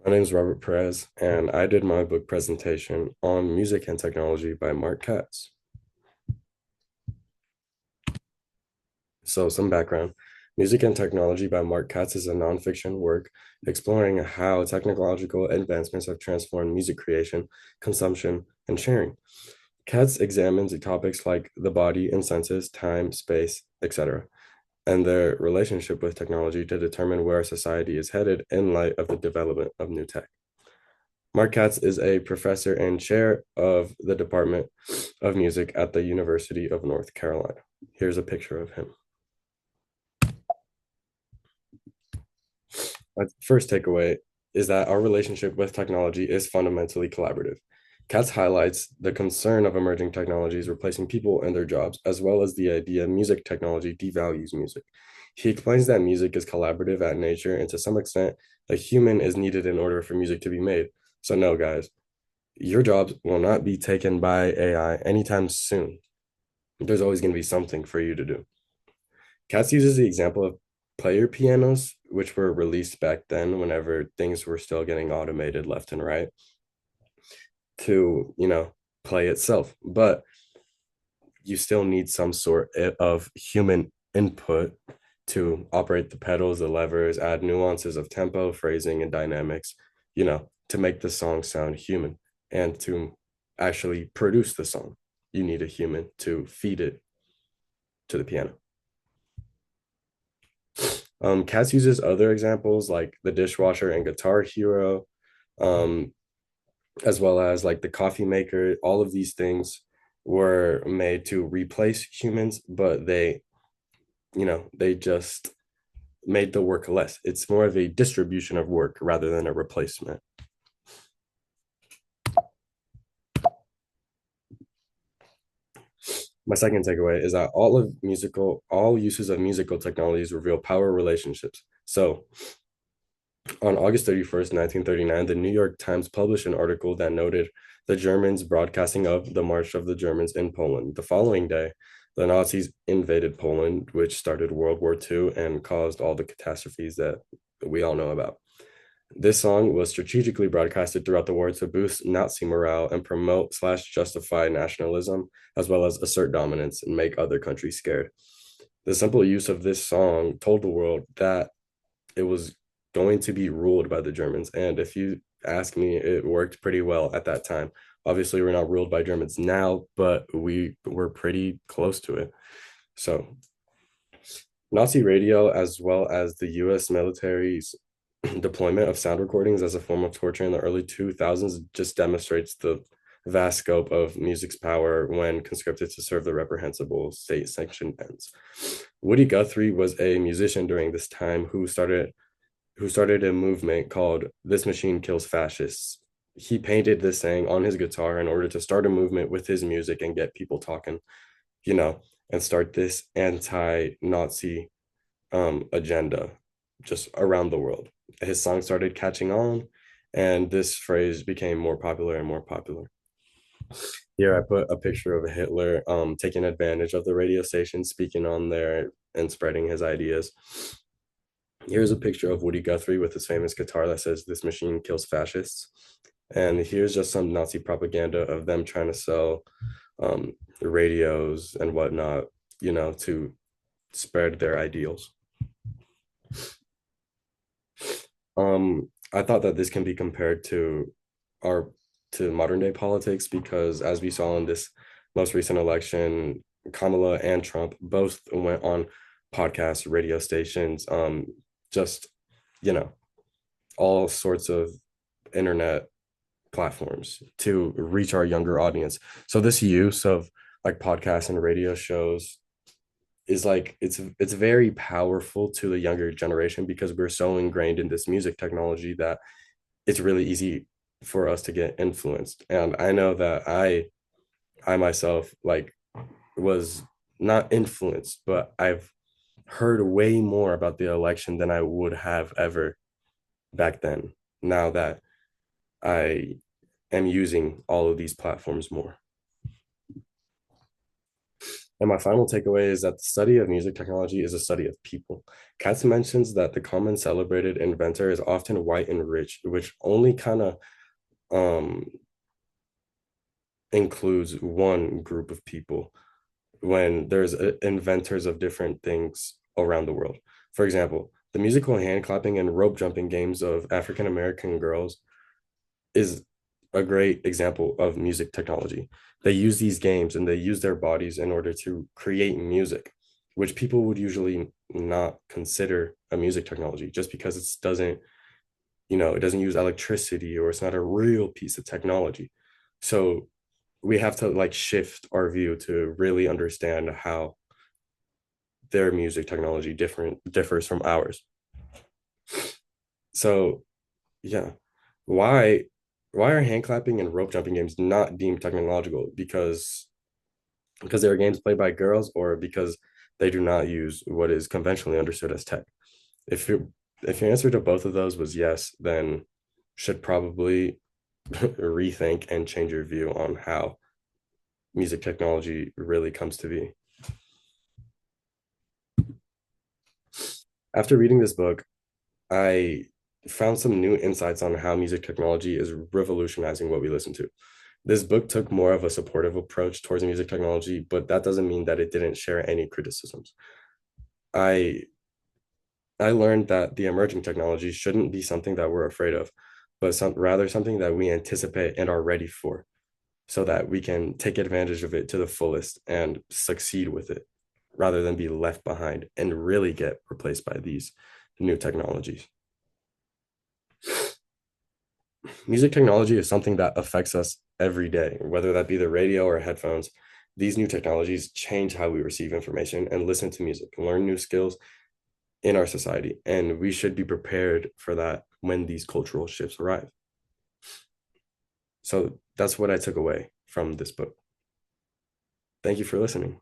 My name is Robert Perez, and I did my book presentation on music and technology by Mark Katz. So, some background. Music and Technology by Mark Katz is a nonfiction work exploring how technological advancements have transformed music creation, consumption, and sharing. Katz examines the topics like the body and senses, time, space, etc., and their relationship with technology to determine where society is headed in light of the development of new tech. Mark Katz is a professor and chair of the Department of Music at the University of North Carolina. Here's a picture of him. My first takeaway is that our relationship with technology is fundamentally collaborative. Katz highlights the concern of emerging technologies replacing people and their jobs, as well as the idea music technology devalues music. He explains that music is collaborative at nature, and to some extent, a human is needed in order for music to be made. So, no, guys, your jobs will not be taken by AI anytime soon. There's always going to be something for you to do. Katz uses the example of player pianos, which were released back then whenever things were still getting automated left and right to, play itself. But you still need some sort of human input to operate the pedals, the levers, add nuances of tempo, phrasing, and dynamics, to make the song sound human and to actually produce the song. You need a human to feed it to the piano. Katz uses other examples like the dishwasher and Guitar Hero, um, as well as like the coffee maker. All of these things were made to replace humans, but they just made the work less. It's more of a distribution of work rather than a replacement. My second takeaway is that all uses of musical technologies reveal power relationships. So on August 31st, 1939, the New York Times published an article that noted the Germans broadcasting of the March of the Germans in Poland. The following day, the Nazis invaded Poland, which started World War II and caused all the catastrophes that we all know about. This song was strategically broadcasted throughout the war to boost Nazi morale and promote/justify nationalism, as well as assert dominance and make other countries scared. The simple use of this song told the world that it was going to be ruled by the Germans. And if you ask me, it worked pretty well at that time. Obviously, we're not ruled by Germans now, but we were pretty close to it. So, Nazi radio, as well as the US military's deployment of sound recordings as a form of torture in the early 2000s, just demonstrates the vast scope of music's power when conscripted to serve the reprehensible state sanctioned ends. Woody Guthrie was a musician during this time who started a movement called This Machine Kills Fascists. He painted this saying on his guitar in order to start a movement with his music and get people talking, and start this anti-Nazi agenda just around the world. His song started catching on, and this phrase became more popular and more popular. Here I put a picture of Hitler taking advantage of the radio station, speaking on there and spreading his ideas. Here's a picture of Woody Guthrie with his famous guitar that says, "This machine kills fascists." And here's just some Nazi propaganda of them trying to sell radios and whatnot, to spread their ideals. I thought that this can be compared our to modern day politics because as we saw in this most recent election, Kamala and Trump both went on podcasts, radio stations, just you know, all sorts of internet platforms to reach our younger audience. So this use of like podcasts and radio shows is like it's very powerful to the younger generation because we're so ingrained in this music technology that it's really easy for us to get influenced. And I know that I myself like was not influenced, but I've heard way more about the election than I would have ever back then. Now that I am using all of these platforms more. And my final takeaway is that the study of music technology is a study of people. Katz mentions that the common celebrated inventor is often white and rich, which only kind of um, includes one group of people when there's inventors of different things around the world. For example, the musical hand clapping and rope jumping games of African American girls is a great example of music technology. They use these games and they use their bodies in order to create music, which people would usually not consider a music technology just because it doesn't, it doesn't use electricity or it's not a real piece of technology. So we have to like shift our view to really understand how their music technology differs from ours. So yeah, why why are hand clapping and rope jumping games not deemed technological? Because they are games played by girls, or because they do not use what is conventionally understood as tech. If you if your answer to both of those was yes, then should probably rethink and change your view on how music technology really comes to be. After reading this book, I found some new insights on how music technology is revolutionizing what we listen to. This book took more of a supportive approach towards music technology, but that doesn't mean that it didn't share any criticisms. I I learned that the emerging technology shouldn't be something that we're afraid of, but rather something that we anticipate and are ready for, so that we can take advantage of it to the fullest and succeed with it, rather than be left behind and really get replaced by these new technologies. Music technology is something that affects us every day, whether that be the radio or headphones. These new technologies change how we receive information and listen to music, learn new skills in our society. And we should be prepared for that when these cultural shifts arrive. So that's what I took away from this book. Thank you for listening.